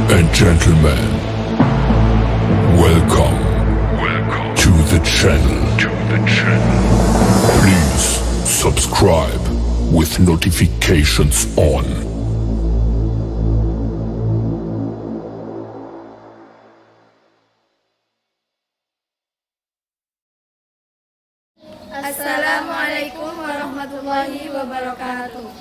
and gentlemen, welcome to the channel. Please subscribe with notifications on. Assalamualaikum warahmatullahi wabarakatuh.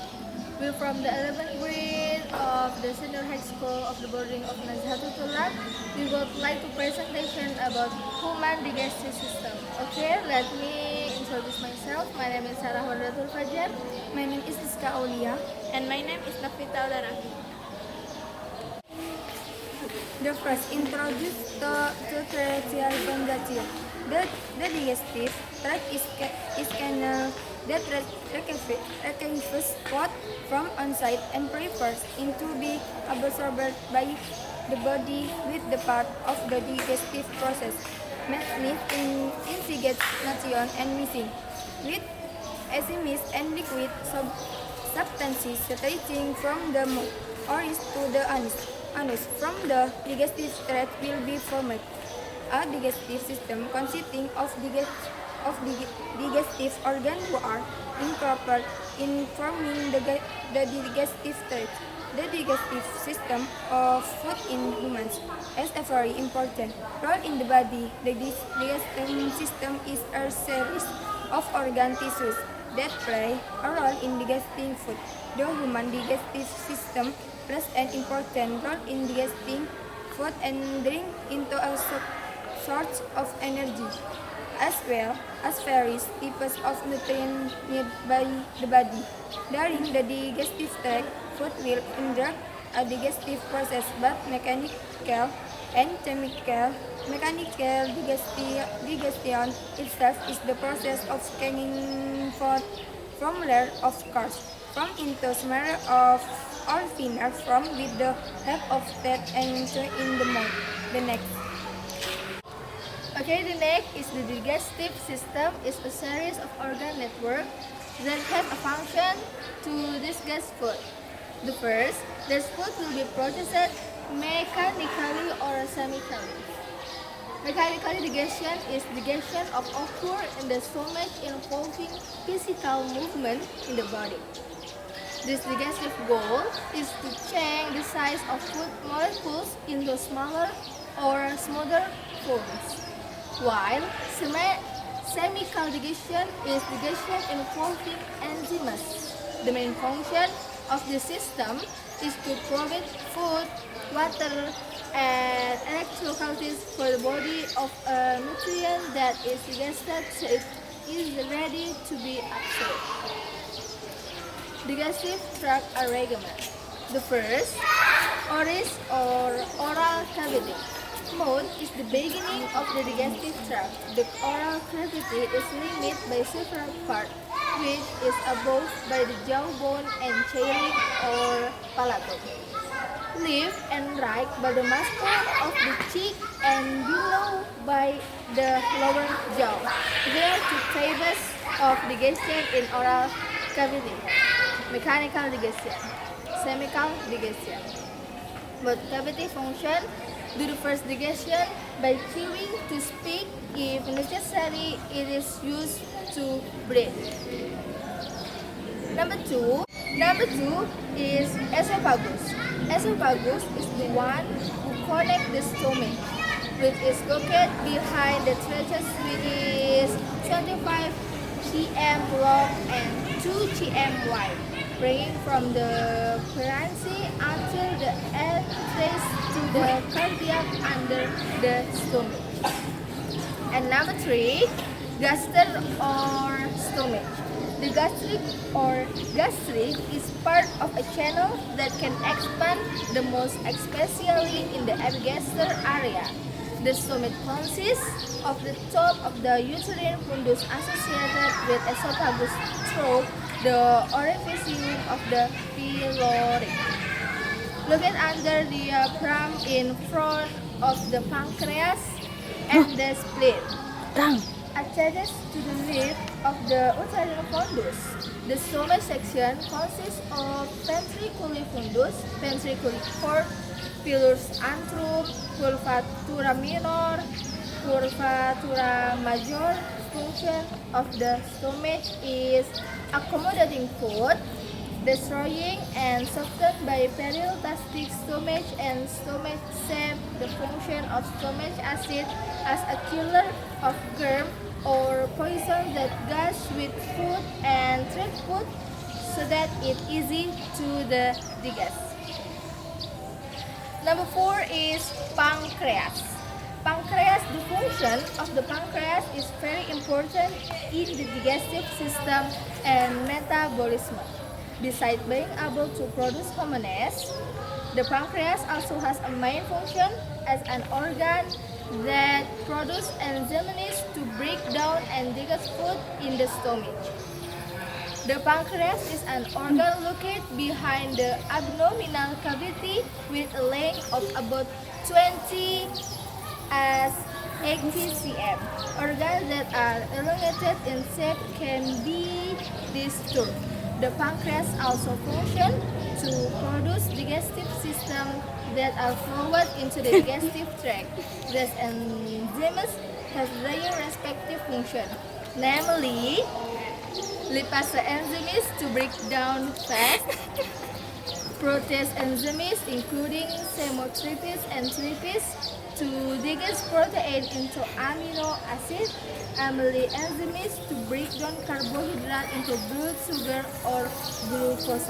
We're from the 11th grade of the senior high school of the boarding of Untitled Chapter. We would like to presentation about human digestive system. Okay, let me introduce myself. My name is Sarah Wadratul Fajar. My name is Iska Aulia. And my name is Nafita Udarafi. The first introduce to tertiary conjunctive. The digestive tract is canal that receives food from outside and prefers into be absorbed by the body with the part of the digestive process. Meat instigation and missing with enzymes and liquid substances stretching from the mouth or to the anus. From the digestive tract will be formed a digestive system consisting of digestive organs who are incorporated in forming the digestive tract. The digestive system of food in humans has a very important role in the body. The digestive system is a series of organ tissues that play a role in digesting food. The human digestive system plays an important role in digesting food and drink into a source of energy, as well as various types of nutrients needed by the body. During the digestive tract, food will undergo a digestive process, but mechanical and chemical. Mechanical digestion itself is the process of scanning food from layer of carbs from into smaller of or thinner from with the help of that and in the mouth. The next. Okay, the next is the digestive system. Is a series of organ network that have a function to digest food. The first, the food will be processed mechanically or chemically. Mechanical digestion is digestion of occur in the stomach involving physical movement in the body. This digestive goal is to change the size of food molecules into smaller or smoother forms. While chemical digestion is digestion involving enzymes. The main function of the system is to provide food, water, and electrolytes for the body of a nutrient that is digested so it is ready to be absorbed. Digestive tract arrangement. The first, oris or oral cavity. Mouth is the beginning of the digestive tract. The oral cavity is limited by several parts, which is above by the jawbone and ceiling or palatal. Left and right by the muscle of the cheek and below by the lower jaw. There are two types of digestion in oral cavity: mechanical digestion, chemical digestion. Both cavity function. Do the first digestion by chewing to speak. If necessary, it is used to breathe. Number two is esophagus. Esophagus is the one who connects the stomach, which is located behind the tracheus, which is 25 cm long and 2 cm wide, ranging from the pharynx until the entrance to the cardiac under the stomach. And number three, gaster or stomach. The gastric is part of a channel that can expand the most, especially in the epigastric area. The stomach consists of the top of the uterine fundus associated with esophagus through the orifice of the pylori. Located under the diaphragm in front of the pancreas and the spleen. attaches to the lid of the uterine fundus. The stomach section consists of ventriculi fundus, ventriculi cord, pilus antrum, curvatura minor, curvatura major. Function of the stomach is accommodating food, destroying and softened by peristaltic stomach and stomach sap. The function of stomach acid as a killer of germ or poison that goes with food and treat food so that it's easy to the digest. Number 4 is pancreas. Pancreas, the function of the pancreas is very important in the digestive system and metabolism. Besides being able to produce hormones, the pancreas also has a main function as an organ that produces enzymes to break down and digest food in the stomach. The pancreas is an organ located behind the abdominal cavity with a length of about 20 as 80 cm. Organs that are elongated in shape can be disturbed. The pancreas also functions to produce digestive system that are forward into the digestive tract. These enzymes have their respective function, namely lipase enzymes to break down fat, protease enzymes including chemotrypsis and trypsis to digest protein into amino acid, amylase enzymes to break down carbohydrate into blood sugar or glucose.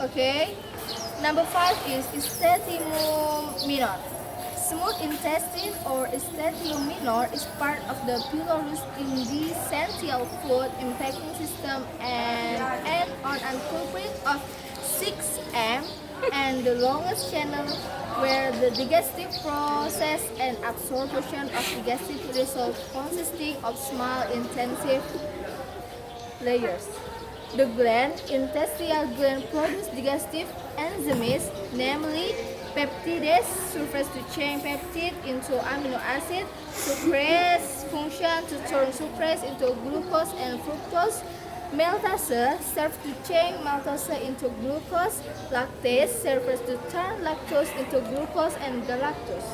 Okay. Number 5 is intestinal minor. Smooth intestine or intestinal minor is part of the pylorus intestinal food impacting system and on a culprit of 6 m and the longest channel where the digestive process and absorption of digestive results consisting of small intensive layers. The gland, intestinal gland, produce digestive enzymes, namely peptides, surface to change peptide into amino acid, sucrase function to turn sucrase into glucose and fructose, maltase serves to change maltose into glucose, lactase serves to turn lactose into glucose and galactose.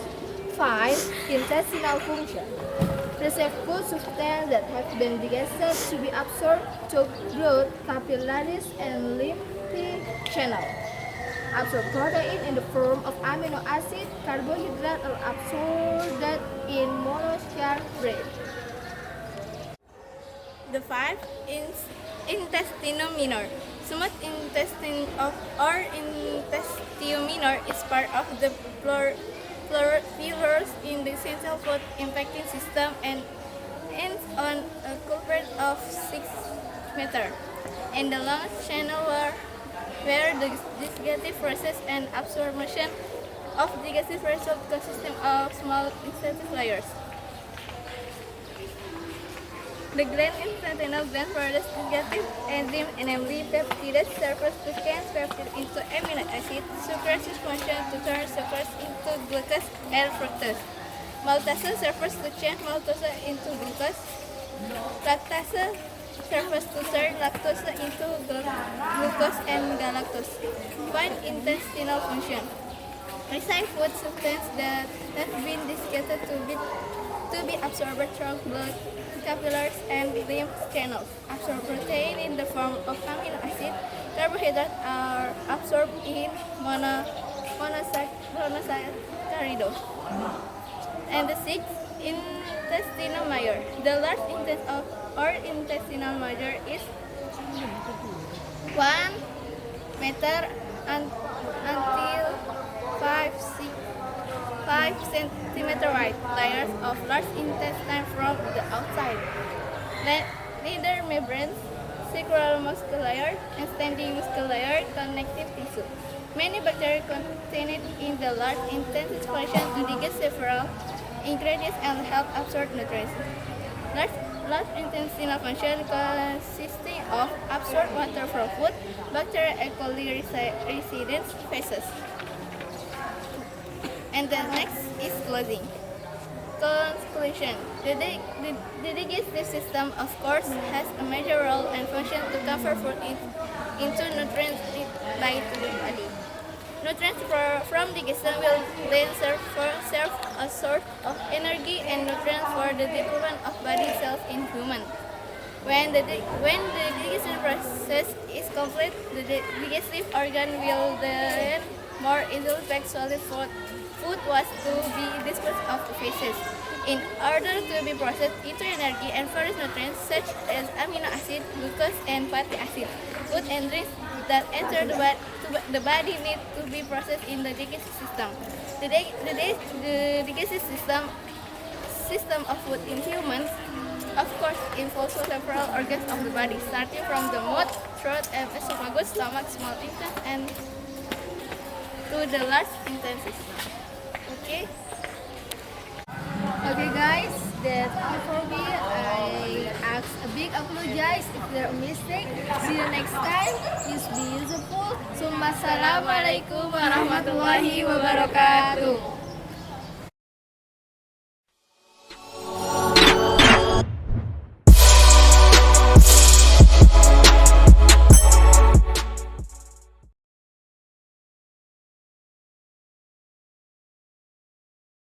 5. Intestinal function. Receive food substances that have been digested to be absorbed to blood, capillaries, and lymphatic channel. Absorb protein in the form of amino acid, carbohydrate, or absorbed in monomer bread. The 5 is intestinal minor. Smooth intestine or intestinal minor is part of the pylorus in the essential food impacting system and ends on a culprit of 6 meters. And the longest channel where the digestive process and absorption of digestive results consist of small intestinal layers. The gland intestinal gland produces digestive enzyme, namely peptides, serves to change peptide into amino acid, sucrase function to turn sucrase into glucose and fructose. Maltase serves to change maltose into glucose. Lactase serves to turn lactose into glucose and galactose. Find intestinal function. Receive food substances that have been digested to be absorbed through blood, capillaries, and lymph channels. Absorb protein in the form of amino acid. Carbohydrates are absorbed in monosaccharides. And the 6. Intestinal major. The large intestine or intestinal major is 1 meter until 5 centimeter wide layers of large intestine from the outside. Leather membranes, circular muscle layer, and standing muscle layer, connective tissue. Many bacteria contained in the large intestine function to digest several ingredients and help absorb nutrients. Large intestinal function consisting of absorb water from food, bacteria, E. coli residence phases. And the next is closing. Conclusion. The digestive system, of course, has a major role and function to convert food into nutrients by to the body. Nutrients from digestion will then serve as source of energy and nutrients for the development of body cells in humans. When the digestion process is complete, the digestive organ will then more easily pack solid food was to be disposed of the feces in order to be processed into energy and various nutrients such as amino acid, glucose, and fatty acid. Food and drinks that enter the body need to be processed in the digestive system. The digestive system of food in humans, of course, involves several organs of the body, starting from the mouth, throat, and esophagus, stomach, small intestine, and to the large intestine. Okay guys, that's all for me. I ask a big apologize if there are mistake. See you next time. Please be useful. Assalamualaikum warahmatullahi wabarakatuh.